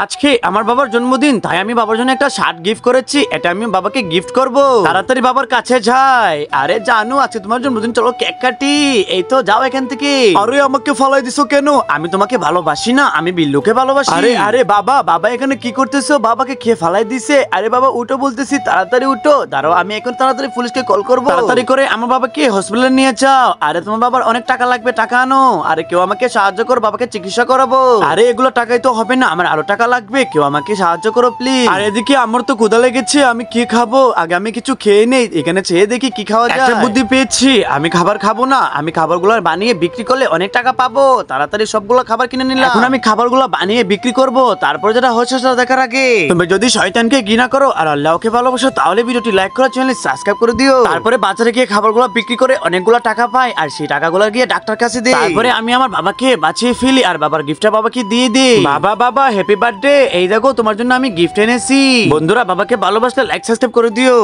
আজকে আমার বাবার জন্মদিন, তাই আমি বাবার জন্য একটা শার্ট গিফট করেছি। এটা আমি বাবাকে গিফট করব। তাড়াতাড়ি বাবার কাছে যাই। আরে জানু, আজকে তোমার জন্মদিন, চলো কেক কাটি। এই তো, যাও এখান থেকে। আরে আমাকে ফালাই দিছো কেন? আমি তোমাকে ভালোবাসি না, আমি বিল্লুকে ভালোবাসি। আরে আরে বাবা, বাবা এখানে কি করতেছো? বাবাকে খেয়ে ফালাই দিছে। আরে বাবা উঠো বলতেছি, তাড়াতাড়ি উঠো। দাঁড়াও, আমি এখন তাড়াতাড়ি পুলিশকে কল করবো। তাড়াতাড়ি করে আমার বাবাকে হসপিটালে নিয়ে যাও। আরে তোমার বাবার অনেক টাকা লাগবে, টাকা আনো। আরে কেউ আমাকে সাহায্য করো, বাবাকে চিকিৎসা করাবো। আরে এগুলো টাকাই তো হবে না, আমার আরো টাকা লাগবে, কেউ আমাকে সাহায্য করো প্লিজ। আর এদিকে আমার তো ক্ষুধা লেগেছে, আমি কি খাবো? আগে আমি কিছু খেয়ে নেই, এখানে চেয়ে দেখি কি খাওয়া যায়। একটা বুদ্ধি পেয়েছি, আমি খাবার খাবো না, আমি খাবারগুলো বানিয়ে বিক্রি করলে অনেক টাকা পাবো। তাড়াতাড়ি সবগুলো খাবার কিনে নিলাম। এখন আমি খাবারগুলো বানিয়ে বিক্রি করব, তারপর যেটা হচ্ছে সেটা দেখার আগে তুমি যদি শয়তানকে ঘৃণা করো আর আল্লাহকে ভালোবাসো, তাহলে ভিডিওটি লাইক করো, চ্যানেল সাবস্ক্রাইব করে দিও। তারপরে বাজারে গিয়ে খাবারগুলো বিক্রি করে অনেকগুলো টাকা পাই, আর সেই টাকাগুলো গিয়ে ডাক্তার কাছে দিই। তারপরে আমি আমার বাবাকে বাঁচিয়ে ফেলি আর বাবার গিফটটা বাবাকে দিয়ে দিই। বাবা বাবা হ্যাপি বার্থডে, এই দেখো তোমার জন্য আমি গিফট এনেছি। বন্ধুরা, বাবাকে ভালোবাসলে লাইক সাবস্ক্রাইব করে দিও।